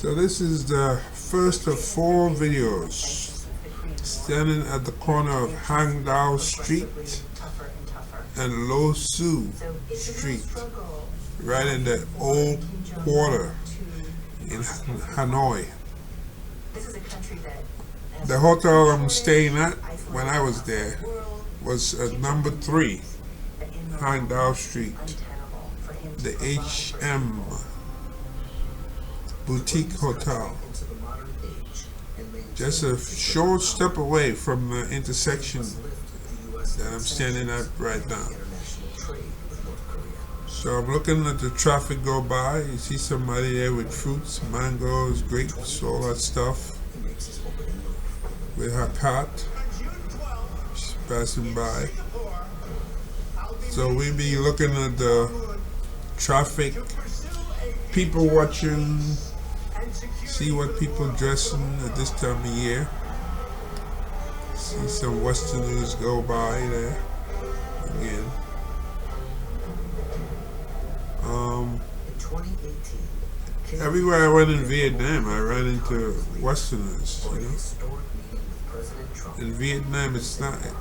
So this is the first of 4 videos standing at the corner of Hanoi Street and Lo Su Street, right in the old quarter in Hanoi. The hotel I'm staying at when I was there was at number 3 Hanoi Street, the HM Boutique Hotel, just a short step away from the intersection that I'm standing at right now. So I'm looking at the traffic go by. You see somebody there with fruits, mangoes, grapes, all that stuff, with her cart. She's passing by. So we be looking at the traffic, people watching, see what people dressing at this time of year. See some Westerners go by there again. Everywhere I went in Vietnam, I ran into Westerners. You know, in Vietnam,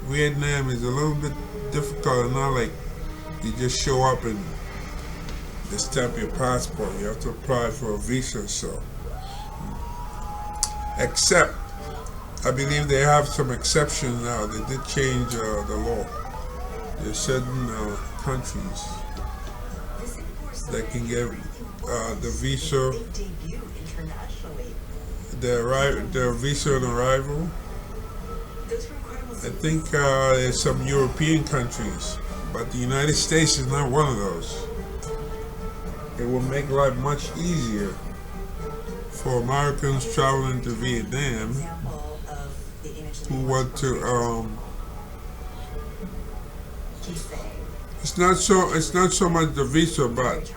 Vietnam is a little bit difficult. It's not like you just show up and they stamp your passport. You have to apply for a visa. So, except I believe they have some exceptions now. They did change the law. There's certain countries that can get the visa, the visa on arrival. I think there's some European countries, but the United States is not one of those. It will make life much easier for Americans traveling to Vietnam who want to. It's not so much the visa, but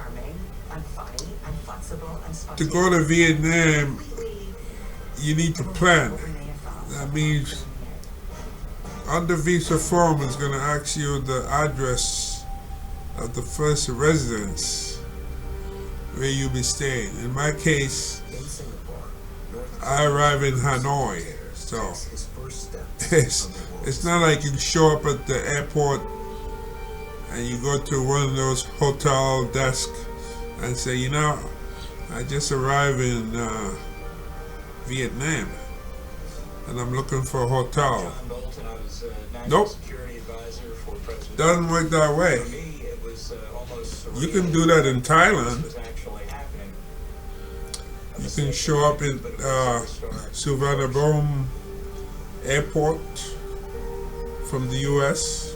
to go to Vietnam, you need to plan. That means on the visa form, it's going to ask you the address of the first residence where you'll be staying. In my case, I arrive in Hanoi, so it's not like you show up at the airport and you go to one of those hotel desks and say, you know, I just arrived in Vietnam and I'm looking for a hotel. Nope, doesn't work that way. You can do that in Thailand. You can show up in Suvarnabhumi Airport from the US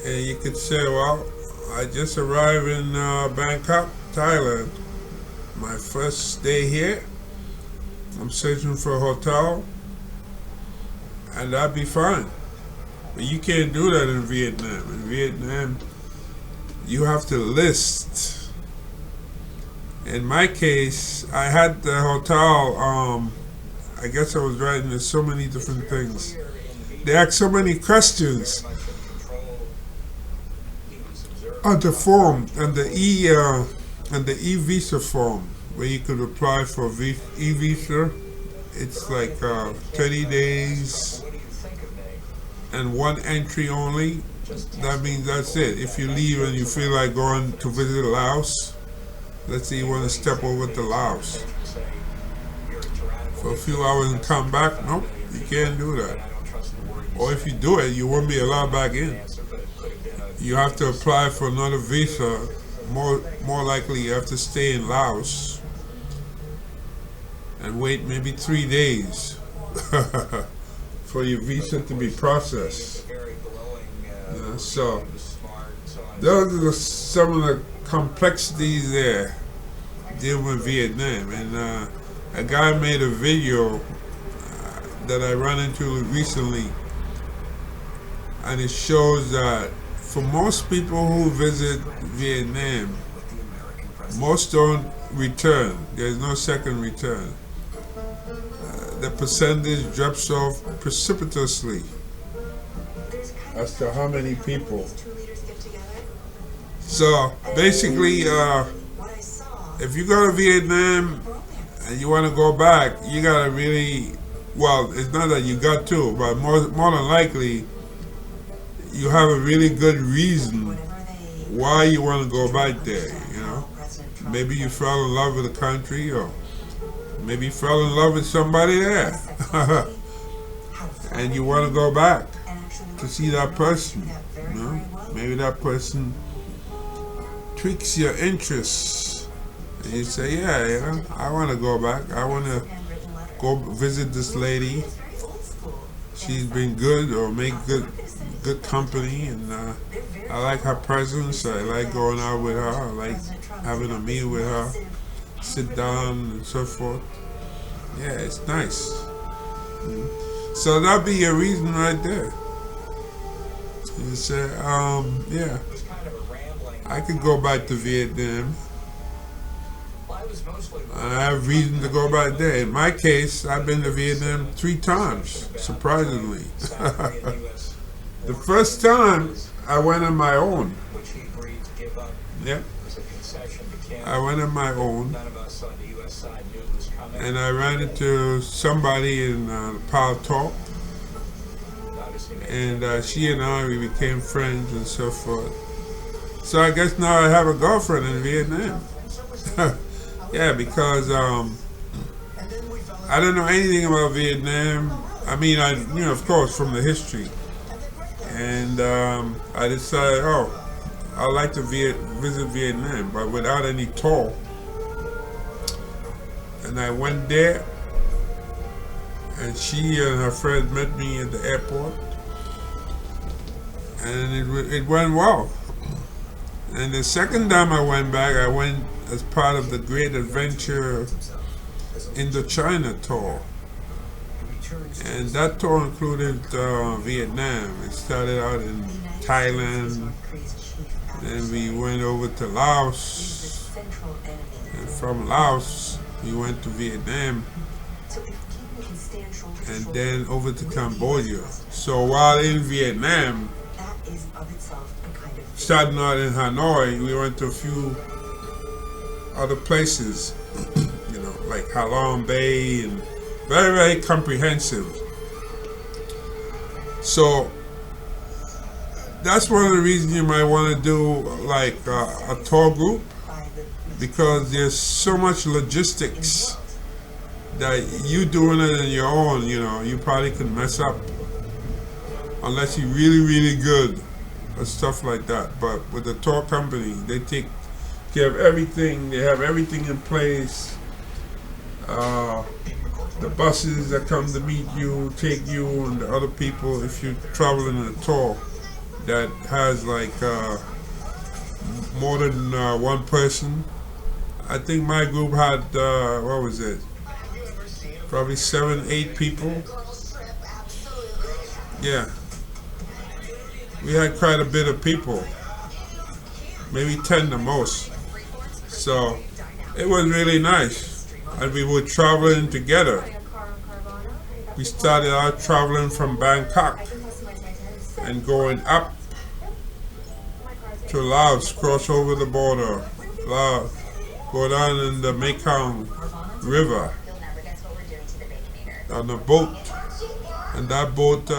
and you could say, well, I just arrived in Bangkok, Thailand. My first day here. I'm searching for a hotel and that'd be fine. But you can't do that in Vietnam. In Vietnam, you have to list. In my case, I had the hotel, I guess I was writing there's so many different things. They asked so many questions on the form, and the e-visa form, where you could apply for e-visa. It's like 30 days and 1 entry only. That means that's it. If you leave and you feel like going to visit Laos, let's say you want to step over to Laos for a few hours and come back, nope, you can't do that. Or if you do it, you won't be allowed back in. You have to apply for another visa. More likely you have to stay in Laos and wait maybe 3 days for your visa to be processed. So those are some of the complexities there dealing with Vietnam. And a guy made a video that I ran into recently, and it shows that for most people who visit Vietnam, most don't return. There's no second return. The percentage drops off precipitously as to how many people. So basically, if you go to Vietnam and you want to go back, you gotta really, well, it's not that you got to, but more than likely, you have a really good reason why you want to go back there, you know. Maybe you fell in love with the country, or maybe you fell in love with somebody there. And you want to go back to see that person, you know. Maybe that person tweaks your interests. And you say, yeah, you know, I want to go back. I want to go visit this lady. She's been good, or make good company, and I like her presence. I like going out with her. I like having a meal with her, sit down and so forth. Yeah, it's nice. So that'd be your reason right there. You say, yeah, I could go back to Vietnam. I have reason to go back there. In my case, I've been to Vietnam 3 times, surprisingly. The first time, I went on my own. Yep. I went on my own. And I ran into somebody in Palo Talk. And she and I, we became friends and so forth. So I guess now I have a girlfriend in Vietnam. Yeah, because I don't know anything about Vietnam. I mean, of course, from the history. And I decided, I'd like to visit Vietnam, but without any tour. And I went there, and she and her friend met me at the airport, and it went well. And the second time I went back, I went as part of the Great Adventure Indochina tour. And that tour included Vietnam. It started out in Thailand, then we went over to Laos, and from Laos we went to Vietnam, and then over to Cambodia. So while in Vietnam, starting out in Hanoi, we went to a few other places, you know, like Halong Bay, and very, very comprehensive. So that's one of the reasons you might want to do like a tour group, because there's so much logistics that you doing it on your own, you know, you probably can mess up unless you're really, really good or stuff like that. But with the tour company, they take care of everything. They have everything in place. The buses that come to meet you, take you, and the other people, if you're traveling in a tour that has like more than one person. I think my group had, what was it? Probably 7, 8 people. Yeah. We had quite a bit of people. Maybe 10 the most. So it was really nice. And we were traveling together. We started out traveling from Bangkok and going up to Laos, cross over the border, Laos, go down in the Mekong River on a boat, and that boat